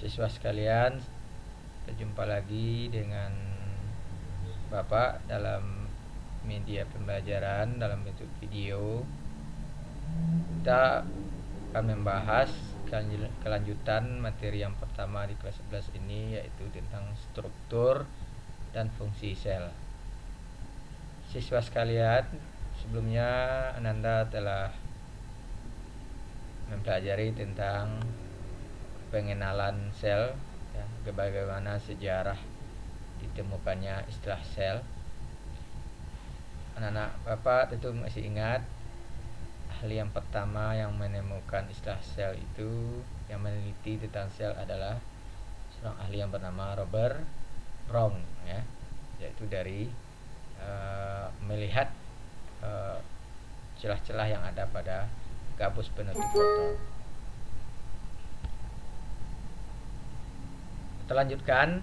Siswa sekalian, berjumpa lagi dengan Bapak dalam media pembelajaran dalam bentuk video. Kita akan membahas kelanjutan materi yang pertama di kelas 11 ini, yaitu tentang struktur dan fungsi sel. Siswa sekalian, sebelumnya Ananda telah mempelajari tentang pengenalan sel, ya, bagaimana sejarah ditemukannya istilah sel. Anak-anak Bapak tentu masih ingat ahli yang pertama yang menemukan istilah sel itu, yang meneliti tentang sel adalah seorang ahli yang bernama Robert Brown, ya, yaitu dari melihat celah-celah yang ada pada gabus penutup foton. Kita lanjutkan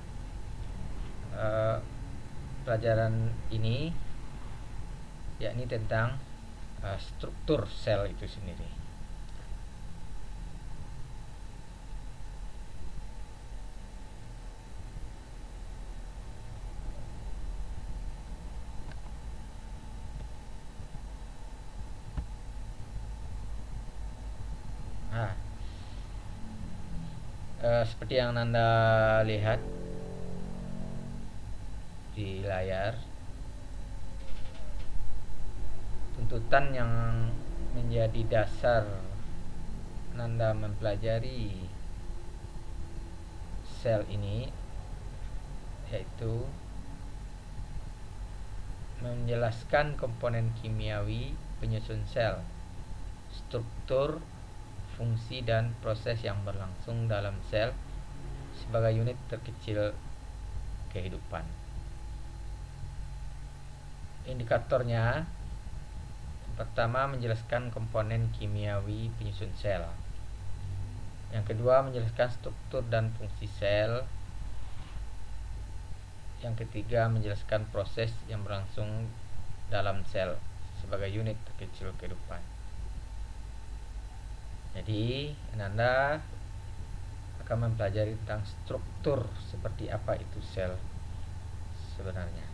pelajaran ini, yakni tentang struktur sel itu sendiri. Seperti yang Anda lihat di layar, tuntutan yang menjadi dasar Anda mempelajari sel ini yaitu menjelaskan komponen kimiawi penyusun sel, struktur, fungsi, dan proses yang berlangsung dalam sel sebagai unit terkecil kehidupan. Indikatornya, pertama, menjelaskan komponen kimiawi penyusun sel. Yang kedua, menjelaskan struktur dan fungsi sel. Yang ketiga, menjelaskan proses yang berlangsung dalam sel sebagai unit terkecil kehidupan. Jadi, Anda akan mempelajari tentang struktur, seperti apa itu sel sebenarnya.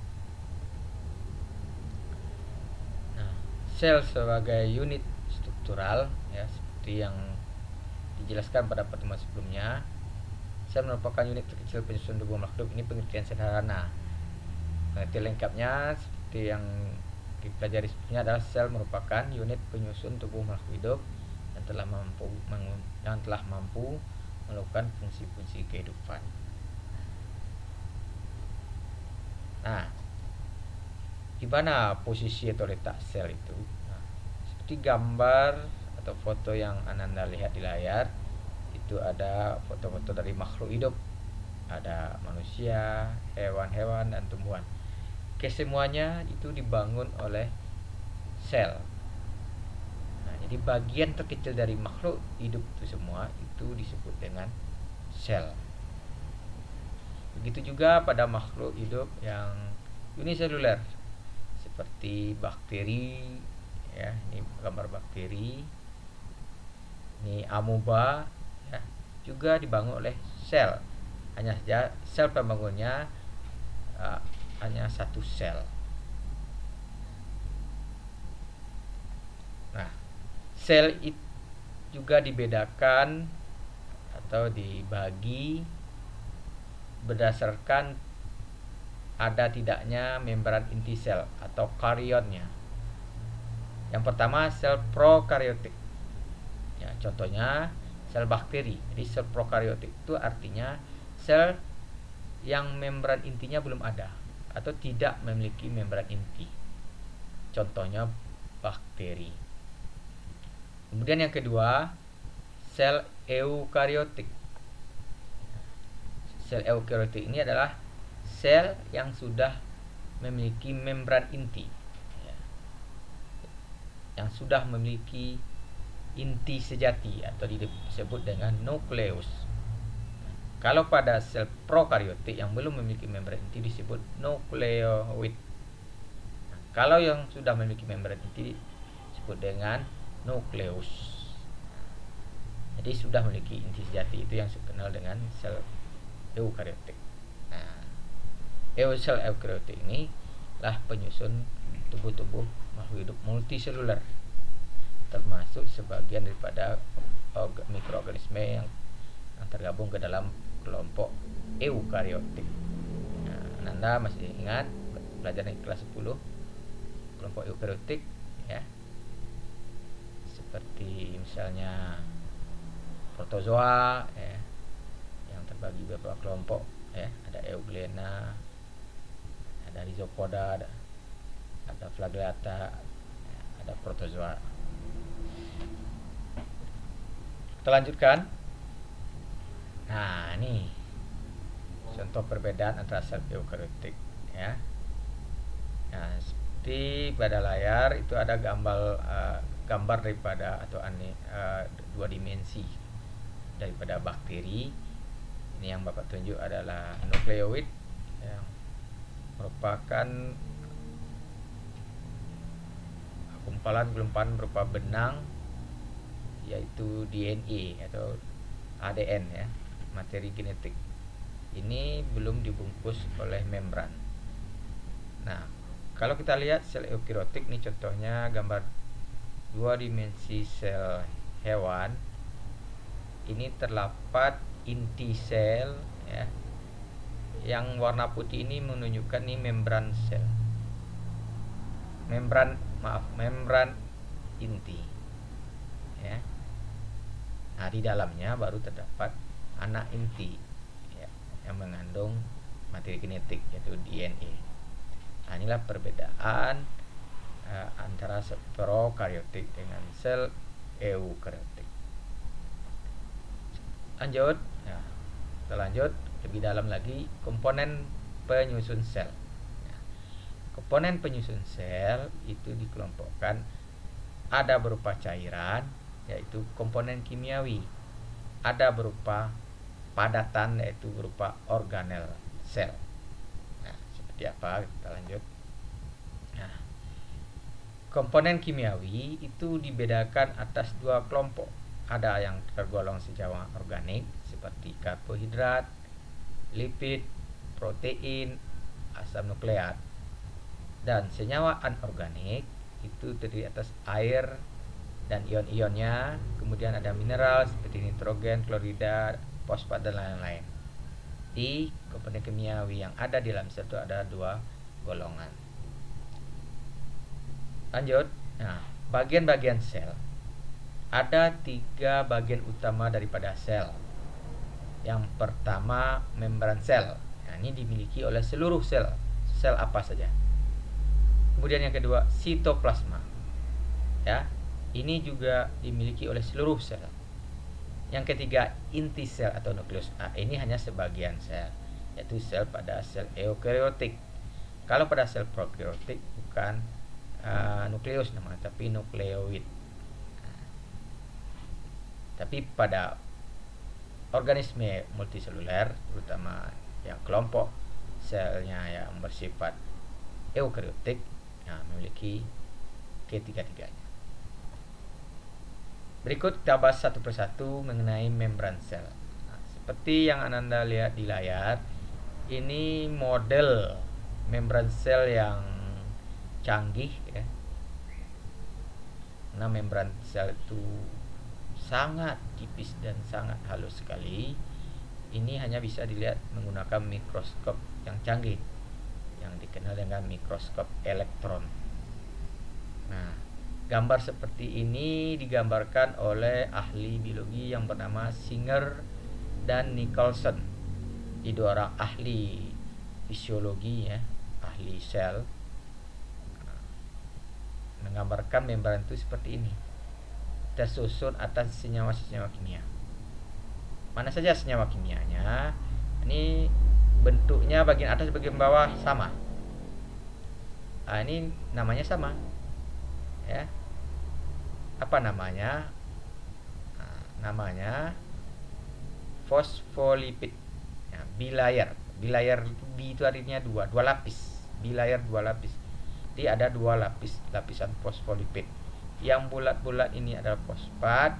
Nah, sel sebagai unit struktural, ya, seperti yang dijelaskan pada pertemuan sebelumnya, sel merupakan unit terkecil penyusun tubuh makhluk. Ini pengertian sederhana. Pengertian lengkapnya seperti yang dipelajari sebelumnya adalah sel merupakan unit penyusun tubuh makhluk hidup yang telah mampu melakukan fungsi-fungsi kehidupan. Nah, di mana posisi atau letak sel itu? Nah, seperti gambar atau foto yang Anda lihat di layar, itu ada foto-foto dari makhluk hidup. Ada manusia, hewan-hewan, dan tumbuhan. Kesemuanya itu dibangun oleh sel. Nah, jadi bagian terkecil dari makhluk hidup itu semua itu disebut dengan sel. Begitu juga pada makhluk hidup yang uniseluler seperti bakteri, ya, ini gambar bakteri. Ini amoeba, ya, juga dibangun oleh sel. Hanya saja sel pembangunnya hanya satu sel. Nah, sel itu juga dibedakan atau dibagi berdasarkan ada tidaknya membran inti sel atau karionnya. Yang pertama, sel prokariotik. Ya, contohnya sel bakteri. Jadi sel prokariotik itu artinya sel yang membran intinya belum ada atau tidak memiliki membran inti. Contohnya bakteri. Kemudian yang kedua, sel eukariotik. Sel eukariotik ini adalah sel yang sudah memiliki membran inti, ya, yang sudah memiliki inti sejati atau disebut dengan nukleus. Kalau pada sel prokariotik yang belum memiliki membran inti disebut nukleoid. Kalau yang sudah memiliki membran inti disebut dengan nukleus. Jadi sudah memiliki inti sejati, itu yang dikenal dengan sel eukariotik. Nah, sel eukariotik ini lah penyusun tubuh-tubuh makhluk hidup multiseluler, termasuk sebagian daripada mikroorganisme yang tergabung ke dalam kelompok eukariotik. Nah, Anda masih ingat pelajaran kelas 10 kelompok eukariotik ya, seperti misalnya protozoa ya, yang terbagi beberapa kelompok ya, ada euglena, ada rhizopoda, ada flagellata, ada protozoa. Kita lanjutkan. Nah, ini contoh perbedaan antara sel eukariotik ya. Nah, seperti pada layar itu ada gambar daripada atau dua dimensi daripada bakteri. Ini yang Bapak tunjuk adalah nukleoid yang merupakan gumpalan-gumpalan berupa benang, yaitu DNA atau ADN ya, materi genetik. Ini belum dibungkus oleh membran. Nah, kalau kita lihat sel eukariotik ini contohnya gambar dua dimensi sel hewan. Ini terdapat inti sel ya, yang warna putih ini menunjukkan nih membran sel. Membran inti ya. Nah, di dalamnya baru terdapat anak inti ya, yang mengandung materi genetik yaitu DNA. Nah, inilah perbedaan antara sel prokaryotik dengan sel eukaryotik. Lanjut, ya, kita lanjut lebih dalam lagi komponen penyusun sel. Komponen penyusun sel itu dikelompokkan, ada berupa cairan yaitu komponen kimiawi, ada berupa padatan yaitu berupa organel sel. Nah, seperti apa? Kita lanjut. Nah, komponen kimiawi itu dibedakan atas dua kelompok. Ada yang tergolong senyawa organik seperti karbohidrat, lipid, protein, asam nukleat. Dan senyawa anorganik itu terdiri atas air dan ion-ionnya, kemudian ada mineral seperti nitrogen, klorida, fosfat dan lain-lain. Di komponen kimiawi yang ada di dalam sel itu ada dua golongan. Lanjut. Nah, bagian-bagian sel. Ada tiga bagian utama daripada sel. Yang pertama membran sel. Nah, ini dimiliki oleh seluruh sel. Sel apa saja. Kemudian yang kedua sitoplasma. Ya, ini juga dimiliki oleh seluruh sel. Yang ketiga inti sel atau nukleus. Nah, ini hanya sebagian sel, yaitu sel pada sel eukariotik. Kalau pada sel prokaryotik bukan nukleus namanya, tapi nukleoid. Tapi pada organisme multiseluler, terutama yang kelompok selnya yang bersifat eukariotik, memiliki ketiga-tiganya. Berikut kita bahas satu persatu mengenai membran sel. Nah, seperti yang Ananda lihat di layar, ini model membran sel yang canggih ya. Nah, membran sel itu sangat tipis dan sangat halus sekali. Ini hanya bisa dilihat menggunakan mikroskop yang canggih yang dikenal dengan mikroskop elektron. Nah, gambar seperti ini digambarkan oleh ahli biologi yang bernama Singer dan Nicholson. Di dua orang ahli fisiologi ya, ahli sel, menggambarkan membran itu seperti ini, tersusun atas senyawa-senyawa kimia. Mana saja senyawa kimianya? Ini bentuknya bagian atas bagian bawah sama. Nah, ini namanya sama ya. Apa namanya? Nah, namanya fosfolipid ya, bilayer. Bilayer itu artinya dua lapis. Bilayer dua lapis. Jadi ada dua lapisan fosfolipid. Yang bulat-bulat ini adalah fosfat,